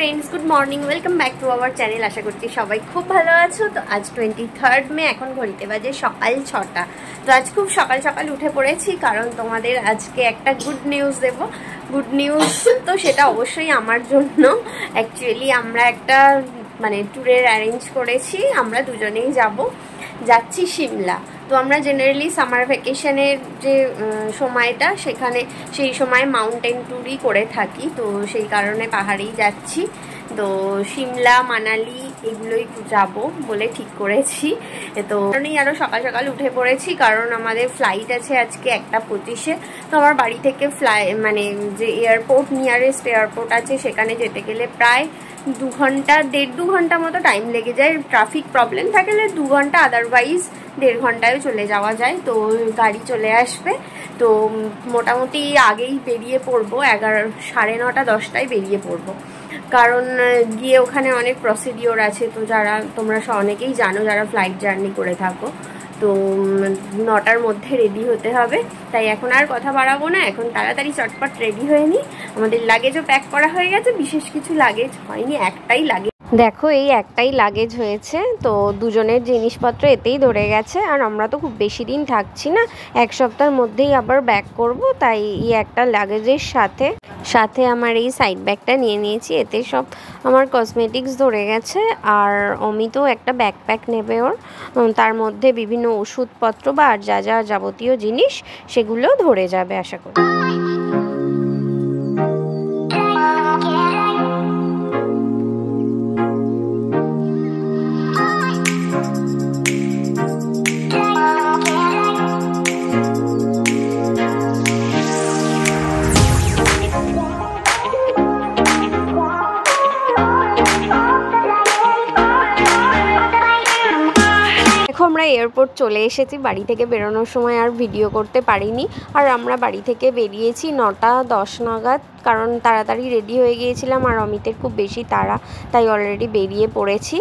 Friends good morning welcome back to our channel. आशा करছি সবাই খুব ভালো আছো। তো আজ 23 মে, এখন ঘড়িতে বাজে সকাল 6টা। তো আজ খুব সকাল সকাল উঠে পড়েছি কারণ তোমাদের আজকে একটা গুড নিউজ দেব। গুড নিউজ তো সেটা অবশ্যই আমার জন্য। অ্যাকচুয়ালি আমরা একটা মানে ট্যুরের অ্যারেঞ্জ করেছি, আমরা দুজনেই যাচ্ছি সিমলা। তো আমরা জেনারেলি সামার ভ্যাকেশনের যে সময়টা সেখানে সেই সময় মাউন্টেন ট্যুরই করে থাকি, তো সেই কারণে পাহাড়েই যাচ্ছি। তো সিমলা মানালি এগুলোই যাব বলে ঠিক করেছি। তো কারণেই আরও সকাল সকাল উঠে পড়েছি কারণ আমাদের ফ্লাইট আছে আজকে 1:25-এ। তো আমার বাড়ি থেকে মানে যে এয়ারপোর্ট, নিয়ারেস্ট এয়ারপোর্ট আছে সেখানে যেতে গেলে প্রায় 2 ঘন্টা 1.5-2 ঘন্টা মতো টাইম লেগে যায়। ট্রাফিক প্রবলেম থাকলে 2 ঘন্টা, আদারওয়াইজ 1.5 ঘন্টায় চলে যাওয়া যায়। তো গাড়ি চলে আসবে। তো মোটামুটি আগেই বেরিয়ে পড়বো, 9:30-10টায় বেরিয়ে পড়বো কারণ গিয়ে ওখানে অনেক প্রসিডিওর আছে। তো তোমরা অনেকেই জানো যারা ফ্লাইট জার্নি করে থাকো, তো 9টার মধ্যে রেডি হতে হবে। তাই এখন আর কথা বাড়াবো না, এখন তাড়াতাড়ি চটপট রেডি হয়ে নিই। আমাদের লাগেজও প্যাক করা হয়ে গেছে, বিশেষ কিছু লাগেজ হয়নি, একটাই লাগেজ। দেখো এই একটাই লাগেজ হয়েছে, তো দুজনের জিনিসপত্র এতেই ধরে গেছে। আর আমরা তো খুব বেশি দিন থাকছি না, 1 সপ্তাহের মধ্যেই আবার ব্যাক করব। তাই এই একটা লাগেজের সাথে আমার এই সাইড ব্যাগটা নিয়ে নিয়েছি, এতে সব আমার কসমেটিক্স ধরে গেছে। আর অমিতও একটা ব্যাকপ্যাক নেবে ওর, তার মধ্যে বিভিন্ন ওষুধপত্র বা আর যা যা যাবতীয় জিনিস সেগুলো ধরে যাবে আশা করি। আমরা এয়ারপোর্ট চলে এসেছি, বাড়ি থেকে বেরোনোর সময় আর ভিডিও করতে পারিনি। আর আমরা বাড়ি থেকে বেরিয়েছি 9:10 নাগাদ, কারণ তাড়াতাড়ি রেডি হয়ে গিয়েছিলাম আর অমিতের খুব বেশি তাড়া, তাই অলরেডি বেরিয়ে পড়েছি।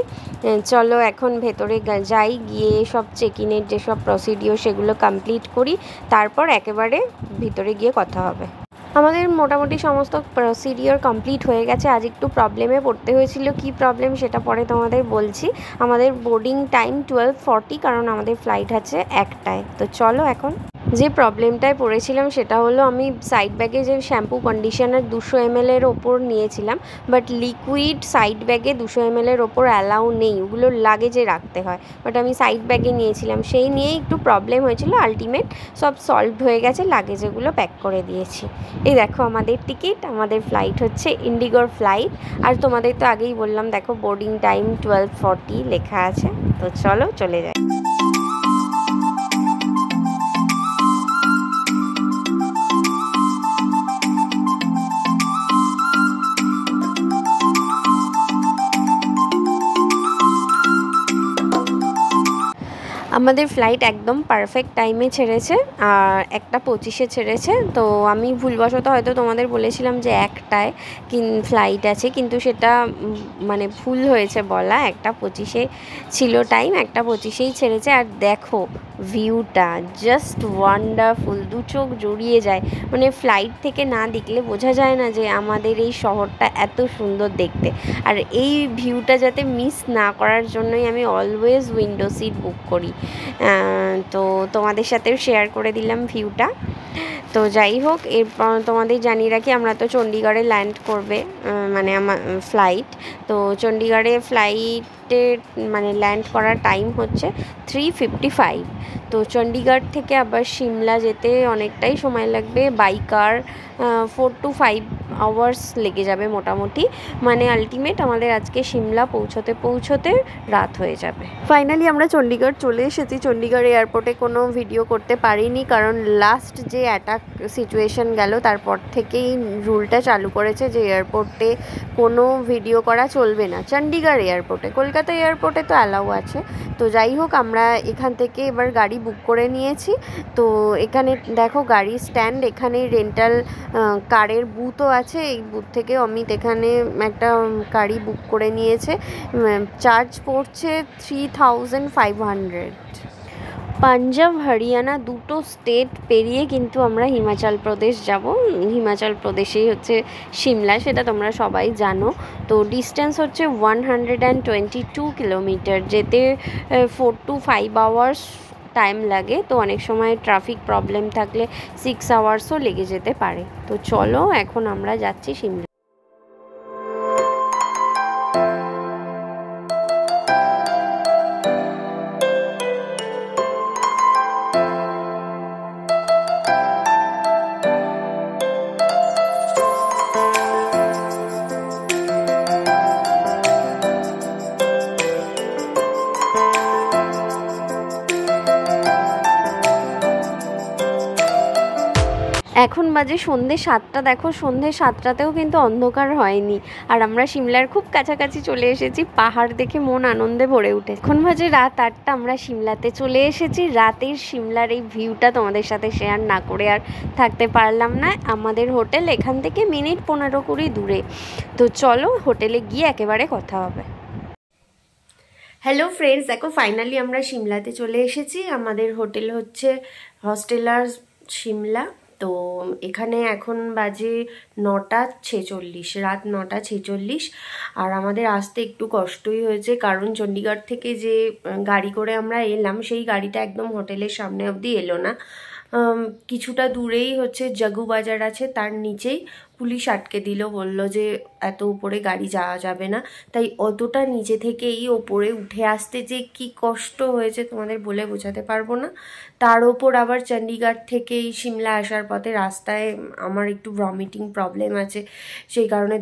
চলো এখন ভেতরে যাই, গিয়ে সব চেক ইনের যেসব প্রসিডিওর সেগুলো কমপ্লিট করি, তারপর একেবারে ভিতরে গিয়ে কথা হবে। আমাদের মোটামুটি সমস্ত প্রসিডিওর কমপ্লিট হয়ে গেছে। আজ একটু প্রবলেমে পড়তে হয়েছিল, কি প্রবলেম সেটা পরে তোমাদের বলছি। আমাদের বোর্ডিং টাইম 12:40, কারণ আমাদের ফ্লাইট আছে 1টায়। তো চলো এখন যে প্রবলেমটায় পড়েছিলাম সেটা হলো, আমি সাইড ব্যাগে যে শ্যাম্পু কন্ডিশনার 200 ml এর ওপর নিয়েছিলাম, বাট লিকুইড সাইড ব্যাগে 200 ml এর ওপর অ্যালাউ নেই, ওগুলো লাগেজে রাখতে হয়। বাট আমি সাইড ব্যাগে নিয়েছিলাম, সেই নিয়েই একটু প্রবলেম হয়েছিল। আলটিমেট সব সলভ হয়ে গেছে, লাগেজগুলো প্যাক করে দিয়েছি। এই দেখো আমাদের টিকিট, আমাদের ফ্লাইট হচ্ছে ইন্ডিগোর ফ্লাইট। আর তোমাদের তো আগেই বললাম, দেখো বোর্ডিং টাইম 12:40 লেখা আছে। তো চলো চলে যাই। আমাদের ফ্লাইট একদম পারফেক্ট টাইমে ছেড়েছে, আর 1:25-এ ছেড়েছে। তো আমি ভুলবশত হয়তো তোমাদের বলেছিলাম যে 1টায় ফ্লাইট আছে, কিন্তু সেটা মানে ভুল হয়েছে বলা। 1:25-এ ছিল টাইম, 1:25-এই ছেড়েছে। আর দেখো ভিউটা জাস্ট ওয়ান্ডারফুল, দু চোখ জুড়িয়ে যায়। মানে ফ্লাইট থেকে না দেখলে বোঝা যায় না যে আমাদের এই শহরটা এত সুন্দর দেখতে। আর এই ভিউটা যাতে মিস না করার জন্যই আমি অলওয়েজ উইন্ডো সিট বুক করি। তো তোমাদের সাথেও শেয়ার করে দিলাম ভিউটা। তো যাই হোক, এরপর তোমাদের জানিয়ে রাখি, আমরা তো চণ্ডীগড়ে ল্যান্ড করবে মানে আমার ফ্লাইট। তো চণ্ডীগড়ে ফ্লাইটের মানে ল্যান্ড করার টাইম হচ্ছে 3:55। তো চণ্ডীগড় থেকে আবার সিমলা যেতে অনেকটাই সময় লাগবে, বাই কার 4 to 5 আওয়ার্স লেগে যাবে মোটামুটি। মানে আলটিমেট আমাদের আজকে সিমলা পৌঁছতে রাত হয়ে যাবে। ফাইনালি আমরা চণ্ডীগড় চলে এসেছি। চণ্ডীগড় এয়ারপোর্টে কোনো ভিডিও করতে পারিনি, কারণ লাস্ট যে অ্যাটাক সিচুয়েশন গেল তারপর থেকেই রুলটা চালু করেছে যে এয়ারপোর্টে কোনো ভিডিও করা চলবে না। চণ্ডীগড় এয়ারপোর্টে, কলকাতা এয়ারপোর্টে তো অ্যালাউ আছে। তো যাই হোক, আমরা এখান থেকে এবার গাড়ি বুক করে নিয়েছি। তো এখানে দেখো গাড়ি স্ট্যান্ড, এখানে রেন্টাল কারের বুথও আছে। এই বুথ থেকে অমিত এখানে একটা গাড়ি বুক করে নিয়েছে। চার্জ পড়ছে 3500। পাঞ্জাব হরিয়ানা দুটো স্টেট পেরিয়ে কিন্তু আমরা হিমাচল প্রদেশ যাব। হিমাচল প্রদেশেই হচ্ছে সিমলা, সেটা তোমরা সবাই জানো। তো ডিস্টেন্স হচ্ছে 122 কিলোমিটার, যেতে 4 to 5 আওয়ার্স টাইম লাগে। তো অনেক সময় ট্রাফিক প্রবলেম থাকলে 6 আওয়ার্সও লেগে যেতে পারে। তো চলো এখন আমরা যাচ্ছি সিমলা। এখন বাজে সন্ধে 7টা। দেখো সন্ধে 7টাতেও কিন্তু অন্ধকার হয়নি, আর আমরা সিমলার খুব কাছাকাছি চলে এসেছি। পাহাড় দেখে মন আনন্দে ভরে উঠে। এখন বাজে রাত 8টা, আমরা সিমলাতে চলে এসেছি। রাতের সিমলার এই ভিউটা তোমাদের সাথে শেয়ার না করে আর থাকতে পারলাম না। আমাদের হোটেল এখান থেকে মিনিট 15-20 দূরে। তো চলো হোটেলে গিয়ে একেবারে কথা হবে। হ্যালো ফ্রেন্ডস, দেখো ফাইনালি আমরা সিমলাতে চলে এসেছি। আমাদের হোটেল হচ্ছে হস্টেলার সিমলা। তো এখানে এখন বাজে 9:46, রাত 9:46। আর আমাদের আসতে একটু কষ্টই হয়েছে, কারণ চণ্ডীগড় থেকে যে গাড়ি করে আমরা এলাম সেই গাড়িটা একদম হোটেলের সামনে অবধি এলো না। কিছুটা দূরেই হচ্ছে জাগু বাজার আছে, তার নিচেই পুলিশ আটকে দিল, বলল যে এত উপরে গাড়ি যাওয়া যাবে না। তাই অতটা নিচে থেকেই ওপরে উঠে আসতে যে কি কষ্ট হয়েছে তোমাদের বলে বোঝাতে পারবো না। তার ওপর আবার চণ্ডীগড় থেকে এই সিমলা আসার পথে রাস্তায় আমার একটু ভমিটিং প্রবলেম আছে, সেই কারণে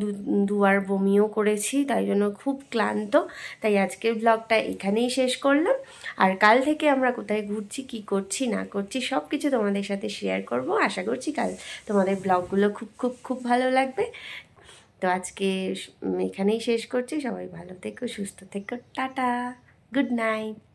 দুবার বমিও করেছি, তাই জন্য খুব ক্লান্ত। তাই আজকের ব্লগটা এখানেই শেষ করলাম। আর কাল থেকে আমরা কোথায় ঘুরছি, কি করছি না করছি সব কিছু তোমাদের সাথে শেয়ার করব। আশা করছি কাল তোমাদের ব্লগগুলো খুব খুব খুব ভালো লাগবে। তো আজকে এখানেই শেষ করছি। সবাই ভালো থেকো, সুস্থ থেকো, টাটা, গুড নাইট।